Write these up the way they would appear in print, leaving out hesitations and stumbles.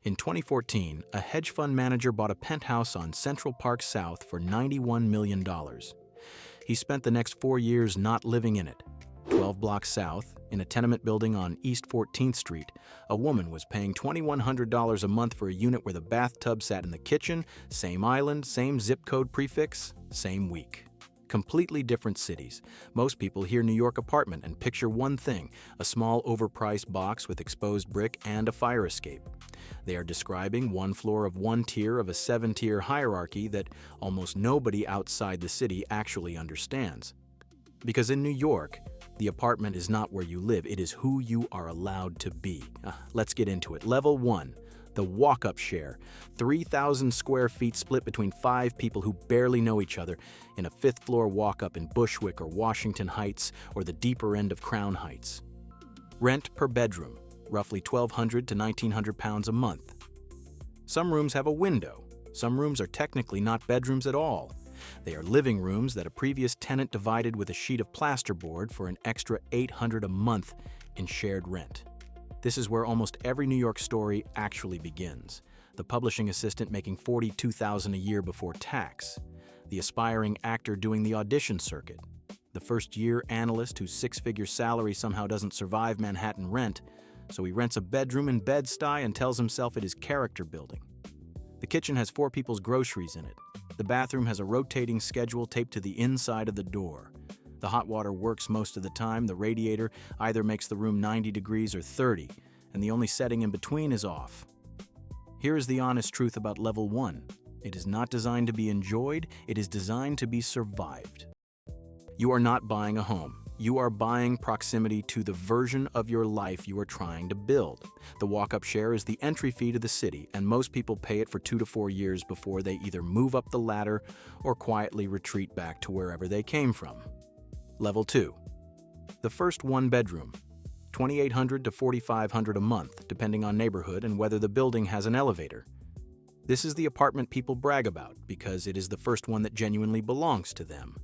In 2014, a hedge fund manager bought a penthouse on Central Park South for $91 million. He spent the next 4 years not living in it. 12 blocks south, in a tenement building on East 14th Street, a woman was paying $2,100 a month for a unit where the bathtub sat in the kitchen, same island, same zip code prefix, same week. Completely different cities. Most people hear New York apartment and picture one thing, a small overpriced box with exposed brick and a fire escape. They are describing one floor of one tier of a 7-tier hierarchy that almost nobody outside the city actually understands. Because in New York, the apartment is not where you live, it is who you are allowed to be. Let's get into it. Level 1. The walk-up share, 3,000 square feet split between 5 people who barely know each other in a 5th-floor walk-up in Bushwick or Washington Heights or the deeper end of Crown Heights. Rent per bedroom, roughly £1,200 to £1,900 a month. Some rooms have a window. Some rooms are technically not bedrooms at all. They are living rooms that a previous tenant divided with a sheet of plasterboard for an extra $800 a month in shared rent. This is where almost every New York story actually begins. The publishing assistant making $42,000 a year before tax. The aspiring actor doing the audition circuit. The first-year analyst whose 6-figure salary somehow doesn't survive Manhattan rent, so he rents a bedroom in Bed-Stuy and tells himself it is character building. The kitchen has 4 people's groceries in it. The bathroom has a rotating schedule taped to the inside of the door. The hot water works most of the time. The radiator either makes the room 90 degrees or 30, and the only setting in between is off. Here is the honest truth about Level 1. It is not designed to be enjoyed, it is designed to be survived. You are not buying a home. You are buying proximity to the version of your life you are trying to build. The walk-up share is the entry fee to the city, and most people pay it for 2 to 4 years before they either move up the ladder or quietly retreat back to wherever they came from. Level 2. The first one-bedroom, $2,800 to $4,500 a month, depending on neighborhood and whether the building has an elevator. This is the apartment people brag about because it is the first one that genuinely belongs to them.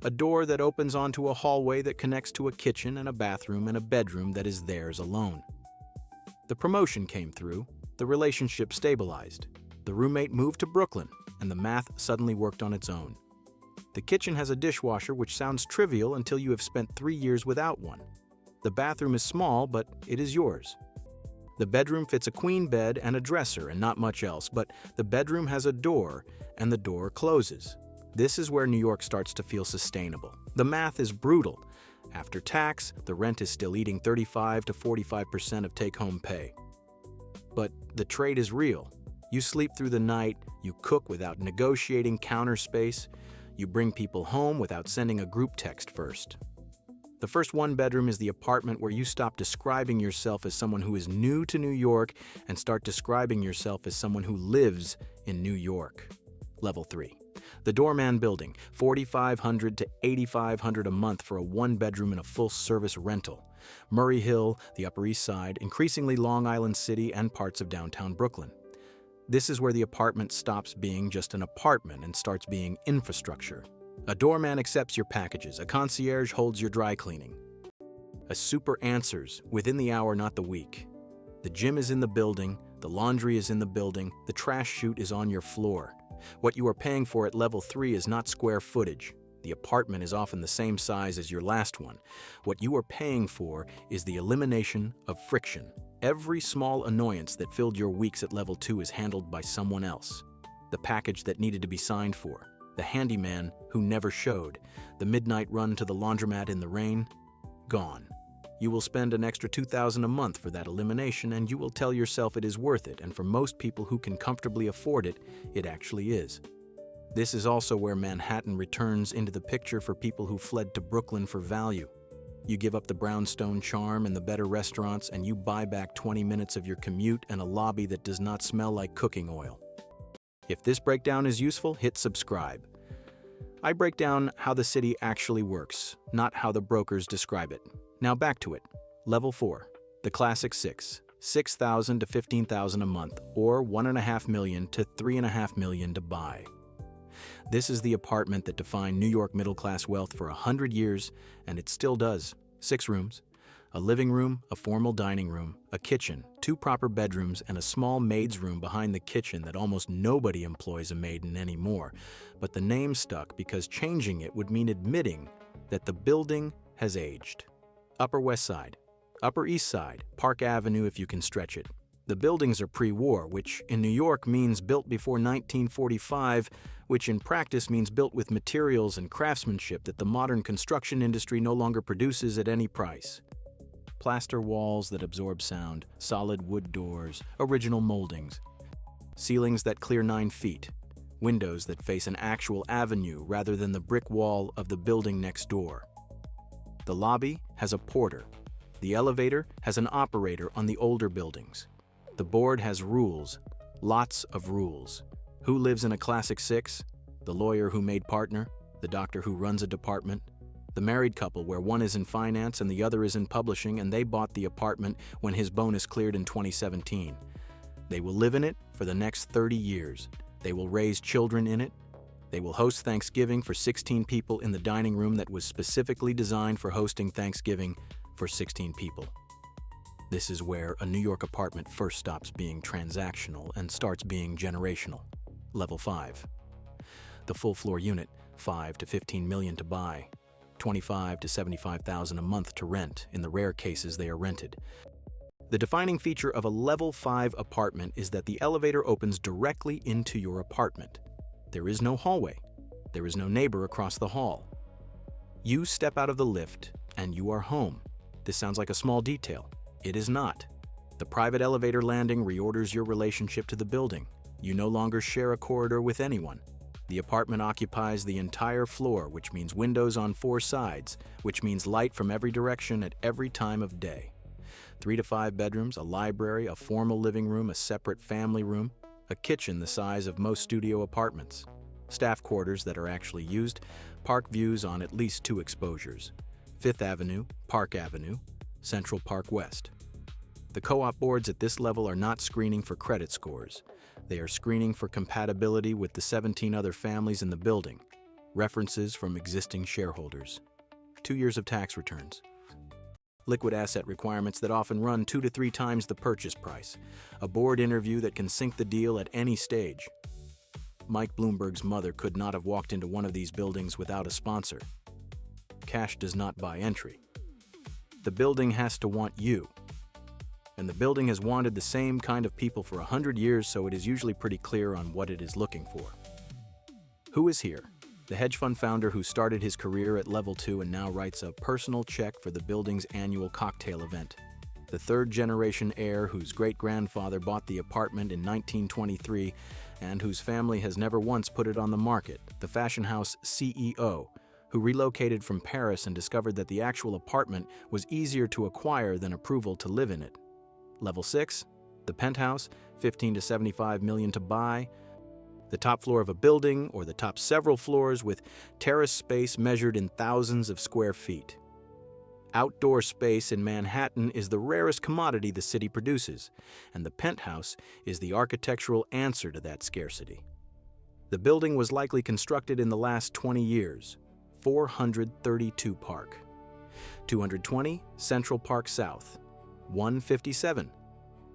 A door that opens onto a hallway that connects to a kitchen and a bathroom and a bedroom that is theirs alone. The promotion came through, the relationship stabilized, the roommate moved to Brooklyn, and the math suddenly worked on its own. The kitchen has a dishwasher which sounds trivial until you have spent 3 years without one. The bathroom is small, but it is yours. The bedroom fits a queen bed and a dresser and not much else, but the bedroom has a door and the door closes. This is where New York starts to feel sustainable. The math is brutal. After tax, the rent is still eating 35 to 45% of take-home pay. But the trade is real. You sleep through the night, you cook without negotiating counter space, you bring people home without sending a group text first. The first one-bedroom is the apartment where you stop describing yourself as someone who is new to New York and start describing yourself as someone who lives in New York. Level 3. The Doorman Building, $4,500 to $8,500 a month for a one-bedroom in a full-service rental. Murray Hill, the Upper East Side, increasingly Long Island City, and parts of downtown Brooklyn. This is where the apartment stops being just an apartment and starts being infrastructure. A doorman accepts your packages, a concierge holds your dry cleaning. A super answers within the hour, not the week. The gym is in the building, the laundry is in the building, the trash chute is on your floor. What you are paying for at Level 3 is not square footage. The apartment is often the same size as your last one. What you are paying for is the elimination of friction. Every small annoyance that filled your weeks at Level 2 is handled by someone else. The package that needed to be signed for, the handyman who never showed, the midnight run to the laundromat in the rain, gone. You will spend an extra $2,000 a month for that elimination, and you will tell yourself it is worth it, and for most people who can comfortably afford it, it actually is. This is also where Manhattan returns into the picture for people who fled to Brooklyn for value. You give up the brownstone charm and the better restaurants, and you buy back 20 minutes of your commute and a lobby that does not smell like cooking oil. If this breakdown is useful, hit subscribe. I break down how the city actually works, not how the brokers describe it. Now back to it. Level 4. The classic 6. $6,000 to $15,000 a month, or $1.5 million to $3.5 million to buy. This is the apartment that defined New York middle-class wealth for 100 years, and it still does. 6 rooms, A living room, a formal dining room, a kitchen, 2 proper bedrooms, and a small maid's room behind the kitchen that almost nobody employs a maid in anymore. But the name stuck because changing it would mean admitting that the building has aged. Upper West Side, Upper East Side, Park Avenue if you can stretch it. The buildings are pre-war, which in New York means built before 1945, which in practice means built with materials and craftsmanship that the modern construction industry no longer produces at any price. Plaster walls that absorb sound, solid wood doors, original moldings, ceilings that clear 9 feet, windows that face an actual avenue rather than the brick wall of the building next door. The lobby has a porter. The elevator has an operator on the older buildings. The board has rules, lots of rules. Who lives in a Classic 6? The lawyer who made partner? The doctor who runs a department? The married couple where one is in finance and the other is in publishing, and they bought the apartment when his bonus cleared in 2017. They will live in it for the next 30 years. They will raise children in it. They will host Thanksgiving for 16 people in the dining room that was specifically designed for hosting Thanksgiving for 16 people. This is where a New York apartment first stops being transactional and starts being generational. Level 5. The full floor unit, 5 to 15 million to buy. 25 to 75,000 a month to rent, in the rare cases they are rented. The defining feature of a level 5 apartment is that the elevator opens directly into your apartment. There is no hallway. There is no neighbor across the hall. You step out of the lift and you are home. This sounds like a small detail. It is not. The private elevator landing reorders your relationship to the building. You no longer share a corridor with anyone. The apartment occupies the entire floor, which means windows on 4 sides, which means light from every direction at every time of day. 3 to 5 bedrooms, a library, a formal living room, a separate family room, a kitchen the size of most studio apartments, staff quarters that are actually used, park views on at least 2 exposures, 5th Avenue, Park Avenue, Central Park West. The co-op boards at this level are not screening for credit scores. They are screening for compatibility with the 17 other families in the building, references from existing shareholders, 2 years of tax returns, liquid asset requirements that often run 2 to 3 times the purchase price, a board interview that can sink the deal at any stage. Mike Bloomberg's mother could not have walked into one of these buildings without a sponsor. Cash does not buy entry. The building has to want you. And the building has wanted the same kind of people for 100 years, so it is usually pretty clear on what it is looking for. Who is here? The hedge fund founder who started his career at level 2 and now writes a personal check for the building's annual cocktail event. The 3rd-generation heir whose great-grandfather bought the apartment in 1923 and whose family has never once put it on the market. The fashion house CEO, who relocated from Paris and discovered that the actual apartment was easier to acquire than approval to live in it. Level 6, the penthouse, 15 to 75 million to buy. The top floor of a building or the top several floors with terrace space measured in thousands of square feet. Outdoor space in Manhattan is the rarest commodity the city produces, and the penthouse is the architectural answer to that scarcity. The building was likely constructed in the last 20 years. 432 Park. 220 Central Park South. 157.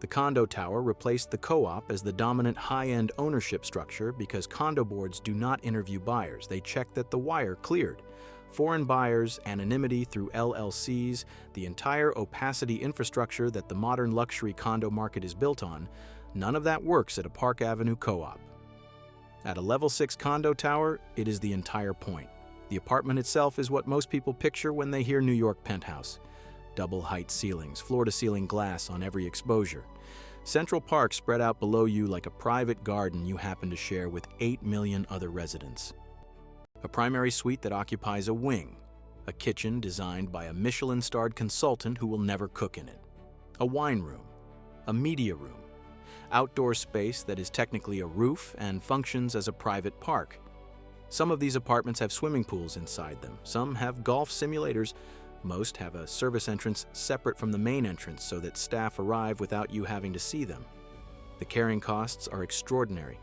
The condo tower replaced the co-op as the dominant high-end ownership structure because condo boards do not interview buyers. They check that the wire cleared. Foreign buyers, anonymity through LLCs, the entire opacity infrastructure that the modern luxury condo market is built on, none of that works at a Park Avenue co-op. At a level 6 condo tower, it is the entire point. The apartment itself is what most people picture when they hear New York penthouse. Double-height ceilings, floor-to-ceiling glass on every exposure. Central Park spread out below you like a private garden you happen to share with 8 million other residents. A primary suite that occupies a wing. A kitchen designed by a Michelin-starred consultant who will never cook in it. A wine room. A media room. Outdoor space that is technically a roof and functions as a private park. Some of these apartments have swimming pools inside them. Some have golf simulators. Most have a service entrance separate from the main entrance so that staff arrive without you having to see them. The carrying costs are extraordinary.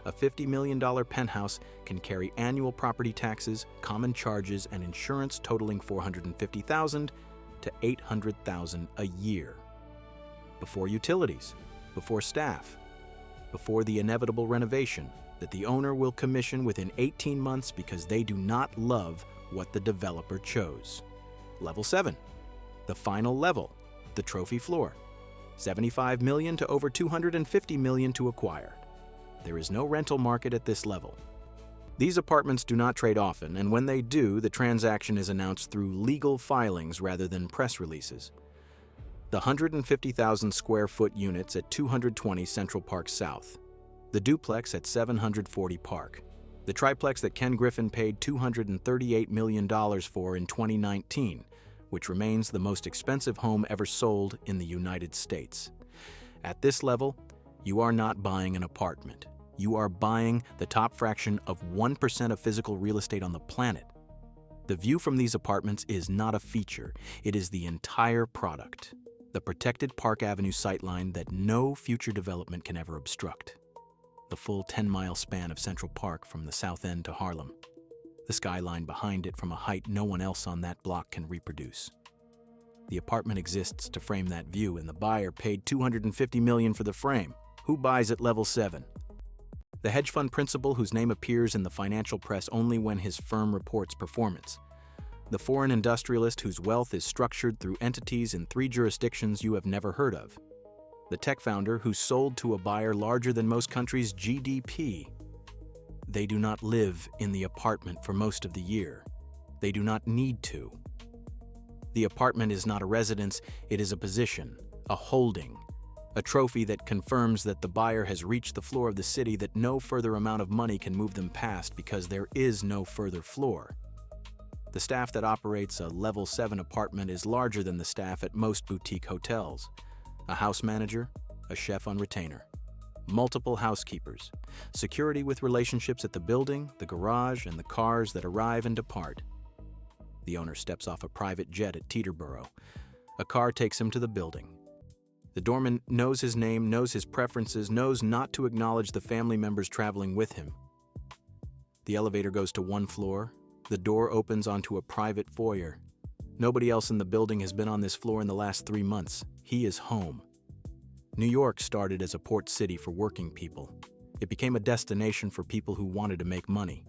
A $50 million penthouse can carry annual property taxes, common charges, and insurance totaling $450,000 to $800,000 a year. Before utilities, before staff, before the inevitable renovation that the owner will commission within 18 months because they do not love what the developer chose. Level 7, the final level, the trophy floor. $75 million to over $250 million to acquire. There is no rental market at this level. These apartments do not trade often, and when they do, the transaction is announced through legal filings rather than press releases. The 150,000 square foot units at 220 Central Park South, the duplex at 740 Park, the triplex that Ken Griffin paid $238 million for in 2019, which remains the most expensive home ever sold in the United States. At this level, you are not buying an apartment. You are buying the top fraction of 1% of physical real estate on the planet. The view from these apartments is not a feature. It is the entire product, the protected Park Avenue sightline that no future development can ever obstruct. The full 10-mile span of Central Park from the south end to Harlem. The skyline behind it from a height no one else on that block can reproduce. The apartment exists to frame that view, and the buyer paid $250 million for the frame. Who buys at level 7? The hedge fund principal whose name appears in the financial press only when his firm reports performance. The foreign industrialist whose wealth is structured through entities in 3 jurisdictions you have never heard of. The tech founder who sold to a buyer larger than most countries' GDP. They do not live in the apartment for most of the year. They do not need to. The apartment is not a residence, it is a position, a holding, a trophy that confirms that the buyer has reached the floor of the city that no further amount of money can move them past because there is no further floor. The staff that operates a level 7 apartment is larger than the staff at most boutique hotels. A house manager, a chef on retainer, multiple housekeepers, security with relationships at the building, the garage, and the cars that arrive and depart. The owner steps off a private jet at Teterboro. A car takes him to the building. The doorman knows his name, knows his preferences, knows not to acknowledge the family members traveling with him. The elevator goes to 1 floor. The door opens onto a private foyer. Nobody else in the building has been on this floor in the last 3 months. He is home. New York started as a port city for working people. It became a destination for people who wanted to make money.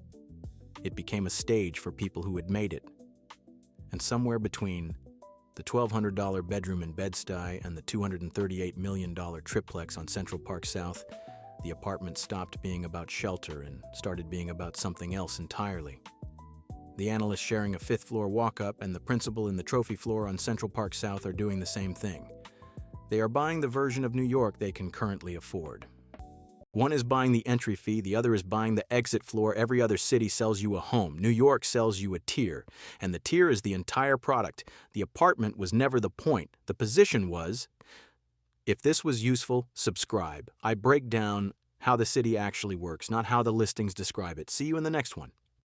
It became a stage for people who had made it. And somewhere between the $1,200 bedroom in Bed-Stuy and the $238 million triplex on Central Park South, the apartment stopped being about shelter and started being about something else entirely. The analyst sharing a 5th floor walk-up and the principal in the trophy floor on Central Park South are doing the same thing. They are buying the version of New York they can currently afford. One is buying the entry fee, the other is buying the exit floor. Every other city sells you a home. New York sells you a tier, and the tier is the entire product. The apartment was never the point. The position was, if this was useful, subscribe. I break down how the city actually works, not how the listings describe it. See you in the next one.